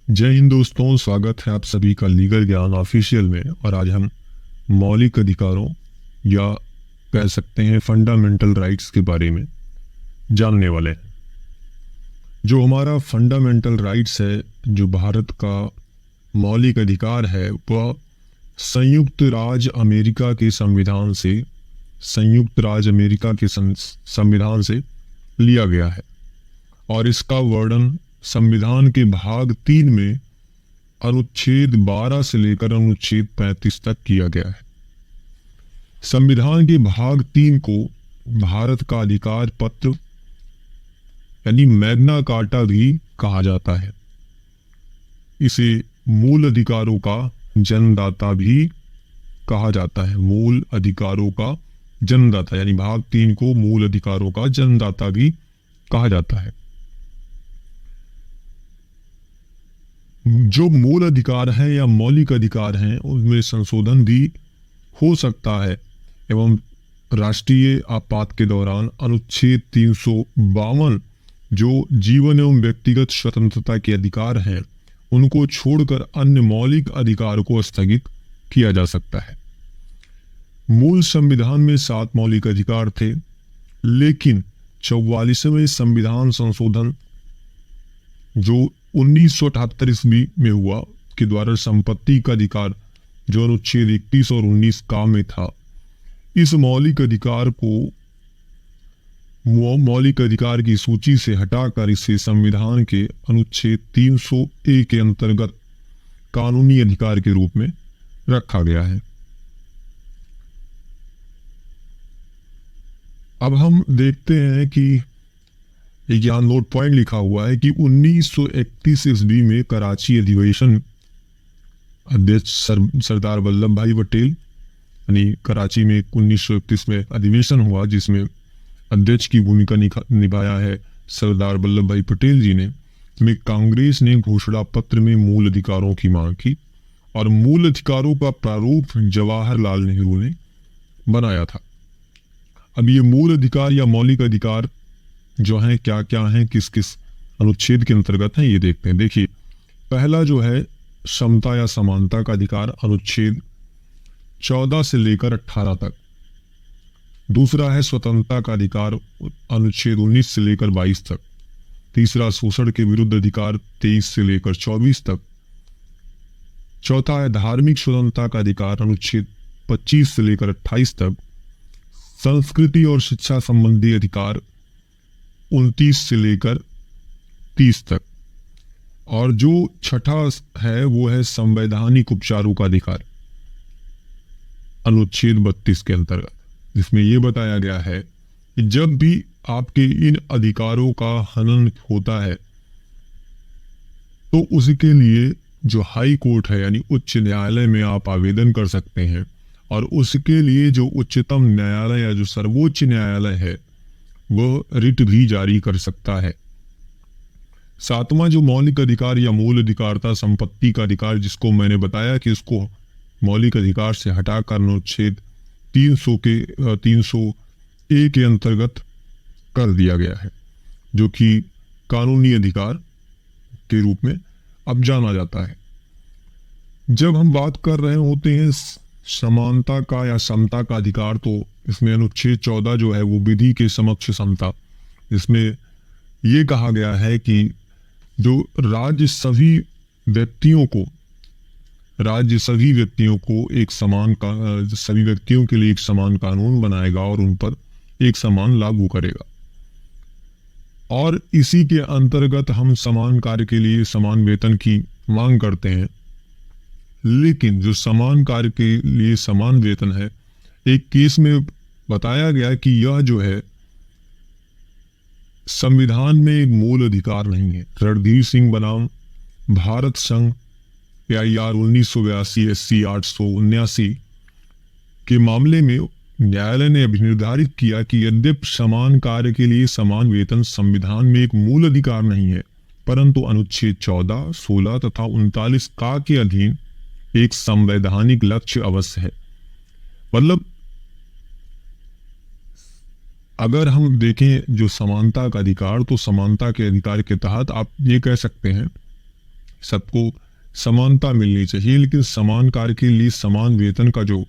जय हिंद दोस्तों, स्वागत है आप सभी का लीगल ज्ञान ऑफिशियल में। और आज हम मौलिक अधिकारों या कह सकते हैं फंडामेंटल राइट्स के बारे में जानने वाले हैं। जो हमारा फंडामेंटल राइट्स है, जो भारत का मौलिक अधिकार है, वह संयुक्त राज्य अमेरिका के संविधान से संविधान से लिया गया है। और इसका वर्णन संविधान के भाग 3 में अनुच्छेद 12 से लेकर अनुच्छेद 35 तक किया गया है। संविधान के भाग 3 को भारत का अधिकार पत्र यानी मैग्ना कार्टा भी कहा जाता है। इसे मूल अधिकारों का जन्मदाता भी कहा जाता है। मूल अधिकारों का जन्मदाता यानी भाग 3 को मूल अधिकारों का जन्मदाता भी कहा जाता है। जो मूल अधिकार हैं या मौलिक अधिकार हैं, उनमें संशोधन भी हो सकता है एवं राष्ट्रीय आपात के दौरान अनुच्छेद 352 जो जीवन एवं व्यक्तिगत स्वतंत्रता के अधिकार हैं, उनको छोड़कर अन्य मौलिक अधिकार को स्थगित किया जा सकता है। मूल संविधान में 7 मौलिक अधिकार थे, लेकिन 44वें संविधान संशोधन जो 1978 ईस्वी में हुआ के द्वारा संपत्ति का अधिकार जो अनुच्छेद 31 और 19 का में था, इस मौलिक अधिकार को मौलिक अधिकार की सूची से हटाकर इसे संविधान के अनुच्छेद 300A के अंतर्गत कानूनी अधिकार के रूप में रखा गया है। अब हम देखते हैं कि यहाँ नोट पॉइंट लिखा हुआ है कि 1931 ईस्वी में कराची अधिवेशन अध्यक्ष सरदार वल्लभ भाई पटेल यानी कराची में 1931 में अधिवेशन हुआ, जिसमें अध्यक्ष की भूमिका निभाया है सरदार वल्लभ भाई पटेल जी ने। में कांग्रेस ने घोषणा पत्र में मूल अधिकारों की मांग की और मूल अधिकारों का प्रारूप जवाहरलाल नेहरू ने बनाया था। अब ये मूल अधिकार या मौलिक अधिकार जो हैं क्या क्या हैं, किस किस अनुच्छेद के अंतर्गत हैं, ये देखते हैं। देखिए, पहला जो है समता या समानता का अधिकार अनुच्छेद 14 से लेकर 18 तक। दूसरा है स्वतंत्रता का अधिकार अनुच्छेद 19 से लेकर 22 तक। तीसरा शोषण के विरुद्ध अधिकार 23 से लेकर 24 तक। चौथा है धार्मिक स्वतंत्रता का अधिकार अनुच्छेद 25 से लेकर 28 तक। संस्कृति और शिक्षा संबंधी अधिकार 29 से लेकर 30 तक। और जो छठा है वो है संवैधानिक उपचारों का अधिकार अनुच्छेद 32 के अंतर्गत, जिसमें यह बताया गया है कि जब भी आपके इन अधिकारों का हनन होता है तो उसके लिए जो हाई कोर्ट है यानी उच्च न्यायालय में आप आवेदन कर सकते हैं, और उसके लिए जो उच्चतम न्यायालय या जो सर्वोच्च न्यायालय है वह रिट भी जारी कर सकता है। सातवां जो मौलिक अधिकार या मूल अधिकार था संपत्ति का अधिकार, जिसको मैंने बताया कि इसको मौलिक अधिकार से हटाकर अनुच्छेद 300A के अंतर्गत कर दिया गया है, जो कि कानूनी अधिकार के रूप में अब जाना जाता है। जब हम बात कर रहे होते हैं समानता का या समता का अधिकार, तो इसमें अनुच्छेद 14 जो है वो विधि के समक्ष समता, इसमें ये कहा गया है कि जो राज्य सभी व्यक्तियों को एक समान सभी व्यक्तियों के लिए एक समान कानून बनाएगा और उन पर एक समान लागू करेगा। और इसी के अंतर्गत हम समान कार्य के लिए समान वेतन की मांग करते हैं। लेकिन जो समान कार्य के लिए समान वेतन है, एक केस में बताया गया कि यह जो है संविधान में एक मूल अधिकार नहीं है। रणधीर सिंह बनाम भारत संघ PIR 1982 SC 879 के मामले में न्यायालय ने निर्धारित किया कि यद्यपि समान कार्य के लिए समान वेतन संविधान में एक मूल अधिकार नहीं है, परंतु अनुच्छेद 14, 16 तथा 39 का के अधीन एक संवैधानिक लक्ष्य अवश्य है। मतलब अगर हम देखें जो समानता का अधिकार, तो समानता के अधिकार के तहत आप ये कह सकते हैं सबको समानता मिलनी चाहिए, लेकिन समान कार्य के लिए समान वेतन का जो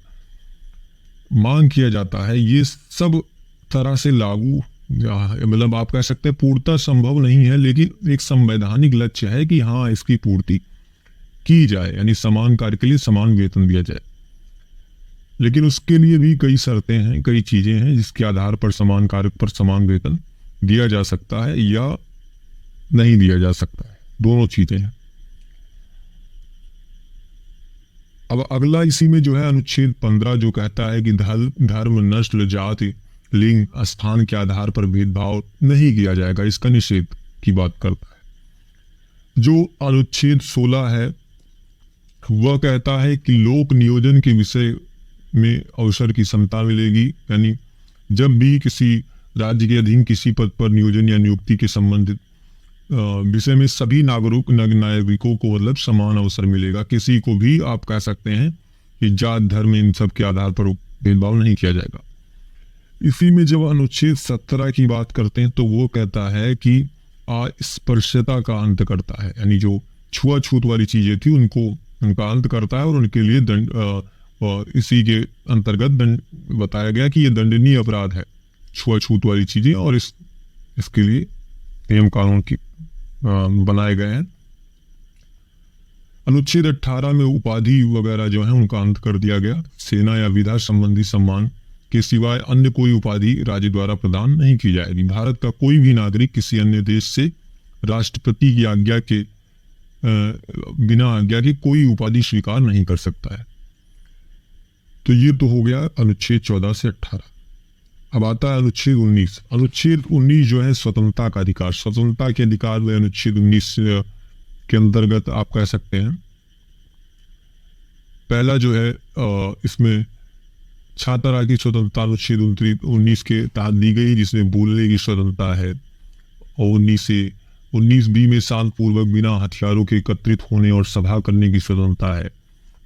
मांग किया जाता है ये सब तरह से लागू, मतलब आप कह सकते हैं पूर्णतः संभव नहीं है, लेकिन एक संवैधानिक लक्ष्य है कि हाँ इसकी पूर्ति की जाए, यानी समान कार्य के लिए समान वेतन दिया जाए। लेकिन उसके लिए भी कई शर्तें हैं, कई चीजें हैं जिसके आधार पर समान कार्य पर समान वेतन दिया जा सकता है या नहीं दिया जा सकता है, दोनों चीजें हैं। अब अगला इसी में जो है अनुच्छेद 15 जो कहता है कि धर्म, नस्ल, जाति, लिंग, स्थान के आधार पर भेदभाव नहीं किया जाएगा, इसका निषेध की बात करता है। जो अनुच्छेद 16 है वह कहता है कि लोक नियोजन के विषय में अवसर की समता मिलेगी, यानी जब भी किसी राज्य के अधीन किसी पद पर नियोजन या नियुक्ति के संबंधित विषय में सभी नागरिकों को मतलब समान अवसर मिलेगा। किसी को भी आप कह सकते हैं कि जात, धर्म, इन सब के आधार पर भेदभाव नहीं किया जाएगा। इसी में जब अनुच्छेद 17 की बात करते हैं तो वो कहता है कि अस्पृश्यता का अंत करता है, यानी जो छुआछूत वाली चीजें थी उनका अंत करता है और उनके लिए दंड, और इसी के अंतर्गत दंड बताया गया कि ये दंडनीय अपराध है छुआछूत वाली चीजें, और इसके लिए नियम कानून की बनाए गए हैं। अनुच्छेद 18 में उपाधि वगैरह जो है उनका अंत कर दिया गया। सेना या विधा संबंधी सम्मान के सिवाय अन्य कोई उपाधि राज्य द्वारा प्रदान नहीं की जाएगी। भारत का कोई भी नागरिक किसी अन्य देश से राष्ट्रपति की आज्ञा के बिना आज्ञा के कोई उपाधि स्वीकार नहीं कर सकता है। तो ये तो हो गया अनुच्छेद 14 से 18। अब आता है अनुच्छेद 19। अनुच्छेद 19 जो है स्वतंत्रता का अधिकार, स्वतंत्रता के अधिकार में अनुच्छेद 19 के अंतर्गत आप कह सकते हैं पहला जो है इसमें छात्रा की स्वतंत्रता अनुच्छेद 19 के तहत दी गई, जिसमें बोलने की स्वतंत्रता है, और 19B में शांतिपूर्वक बिना हथियारों के एकत्रित होने और सभा करने की स्वतंत्रता है।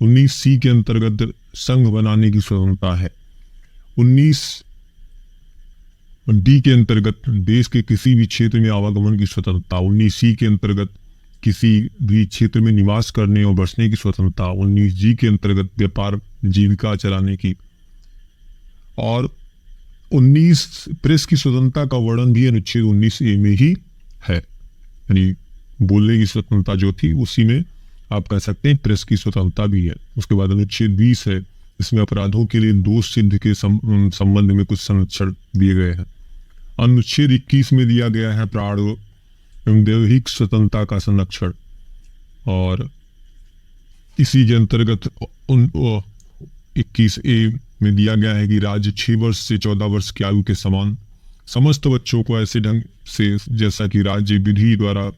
19C के अंतर्गत संघ बनाने की स्वतंत्रता है। 19D के अंतर्गत देश के किसी भी क्षेत्र में आवागमन की स्वतंत्रता। 19C के अंतर्गत किसी भी क्षेत्र में निवास करने और बसने की स्वतंत्रता। 19G के अंतर्गत व्यापार जीविका चलाने की, और 19 प्रेस की स्वतंत्रता का वर्णन भी अनुच्छेद 19A में ही है, यानी बोलने की स्वतंत्रता जो थी उसी में आप कह सकते हैं प्रेस की स्वतंत्रता भी है। उसके बाद अनुच्छेद 20 है, इसमें अपराधों के लिए दोष सिद्ध के संबंध में कुछ संरक्षण दिए गए हैं। अनुच्छेद 21 में दिया गया है प्राण एवं दैहिक स्वतंत्रता का संरक्षण, और इसी के अंतर्गत 21A में दिया गया है कि राज्य 6 वर्ष से 14 वर्ष की आयु के समान समस्त बच्चों को ऐसे ढंग से जैसा कि राज्य विधि द्वारा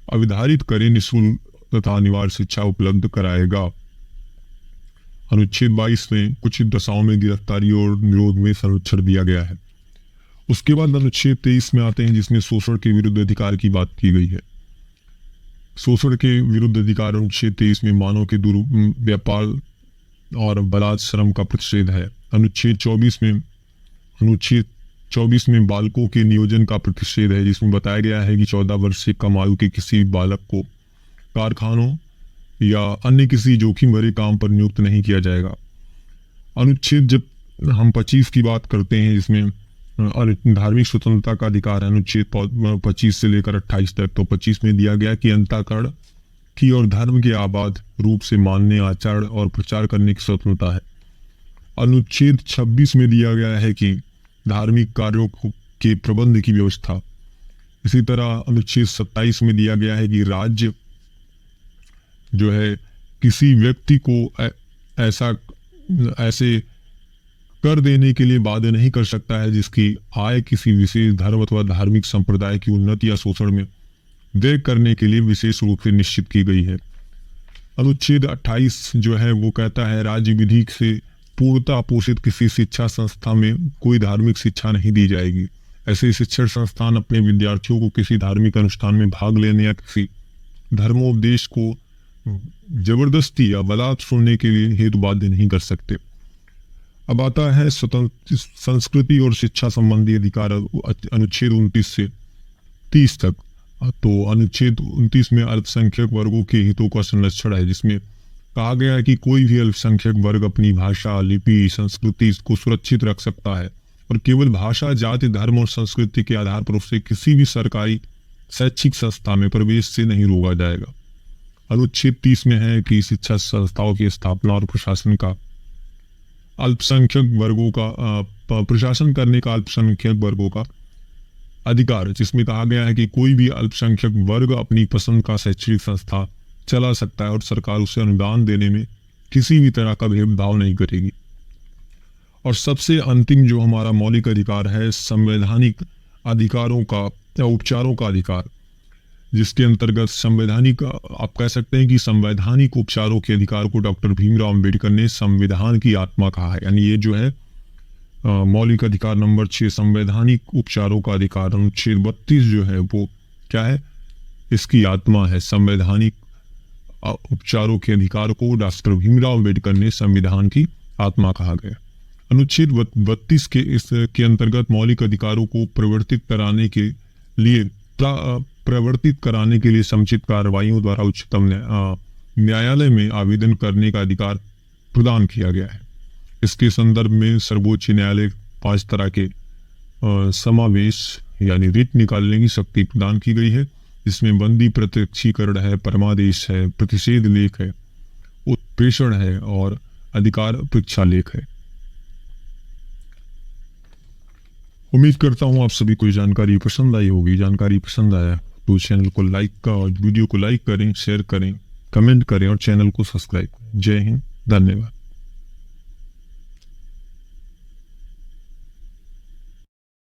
अविधारित करे निःशुल्क तथा अनिवार्य शिक्षा उपलब्ध कराएगा। अनुच्छेद 22 में कुछ दशाओं में गिरफ्तारी और निरोध में संरक्षण दिया गया है। उसके बाद अनुच्छेद 23 में आते हैं, जिसमें शोषण के विरुद्ध अधिकार की बात की गई है। शोषण के विरुद्ध अधिकार अनुच्छेद 23 में मानव के व्यापार और बलात् श्रम का प्रतिषेध है। अनुच्छेद 24 में बालकों के नियोजन का प्रतिषेध है, जिसमें बताया गया है कि 14 वर्ष से कम आयु के किसी बालक को कारखानों या अन्य किसी जोखिम भरे काम पर नियुक्त नहीं किया जाएगा। अनुच्छेद जब हम 25 की बात करते हैं, जिसमें धार्मिक स्वतंत्रता का अधिकार है, अनुच्छेद 25 से लेकर 28 तक। तो 25 में दिया गया कि अंतःकरण की और धर्म के आबाद रूप से मानने, आचरण और प्रचार करने की स्वतंत्रता है। अनुच्छेद 26 में दिया गया है कि धार्मिक कार्यों के प्रबंध की व्यवस्था। इसी तरह अनुच्छेद 27 में दिया गया है कि राज्य जो है किसी व्यक्ति को ऐसे कर देने के लिए बाध्य नहीं कर सकता है जिसकी आय किसी विशेष धर्म अथवा धार्मिक संप्रदाय की उन्नति या शोषण में व्यय करने के लिए विशेष रूप से निश्चित की गई है। अनुच्छेद 28 जो है वो कहता है राज्य विधि से पूर्णतः पोषित किसी शिक्षा संस्था में कोई धार्मिक शिक्षा नहीं दी जाएगी। ऐसे शिक्षण संस्थान अपने विद्यार्थियों को किसी धार्मिक अनुष्ठान में भाग लेने या किसी धर्मोपदेश को जबरदस्ती या बलात् सुनने के लिए हेतु बाध्य नहीं कर सकते। अब आता है स्वतंत्र संस्कृति और शिक्षा संबंधी अधिकार अनुच्छेद 29 से 30 तक। तो अनुच्छेद 29 में अल्पसंख्यक वर्गों के हितों का संरक्षण है, जिसमें कहा गया है कि कोई भी अल्पसंख्यक वर्ग अपनी भाषा, लिपि, संस्कृति को सुरक्षित रख सकता है और केवल भाषा, जाति, धर्म और संस्कृति के आधार पर उसे किसी भी सरकारी शैक्षिक संस्था में प्रवेश से नहीं रोका जाएगा। अनुच्छेद 30 में है कि शिक्षा संस्थाओं की स्थापना और प्रशासन का अल्पसंख्यक वर्गों का प्रशासन करने का अल्पसंख्यक वर्गों का अधिकार, जिसमें कहा गया है कि कोई भी अल्पसंख्यक वर्ग अपनी पसंद का शैक्षिक संस्था चला सकता है और सरकार उसे अनुदान देने में किसी भी तरह का भेदभाव नहीं करेगी। और सबसे अंतिम जो हमारा मौलिक अधिकार है, संवैधानिक अधिकारों का या उपचारों का अधिकार, जिसके अंतर्गत संवैधानिक, आप कह सकते हैं कि संवैधानिक उपचारों के अधिकार को डॉक्टर भीमराव अंबेडकर ने संविधान की आत्मा कहा है। यानी ये जो है मौलिक अधिकार नंबर 6 संवैधानिक उपचारों का अधिकार, अनुच्छेद 32 जो है वो क्या है, इसकी आत्मा है। संवैधानिक उपचारों के अधिकार को डॉक्टर भीमराव अंबेडकर ने संविधान की आत्मा कहा गया। अनुच्छेद 32 के अंतर्गत मौलिक अधिकारों को प्रवर्तित कराने के लिए समुचित कार्रवाइयों द्वारा उच्चतम न्यायालय में आवेदन करने का अधिकार प्रदान किया गया है। इसके संदर्भ में सर्वोच्च न्यायालय 5 तरह के समावेश यानी रिट निकालने की शक्ति प्रदान की गई है। इसमें बंदी प्रत्यक्षीकरण है, परमादेश है, प्रतिषेध लेख है, उत्प्रेषण है और अधिकार परीक्षा लेख है। उम्मीद करता हूँ आप सभी को जानकारी पसंद आई होगी। जानकारी पसंद आया तो चैनल को लाइक और वीडियो को लाइक करें, शेयर करें, कमेंट करें और चैनल को सब्सक्राइब करें। जय हिंद, धन्यवाद।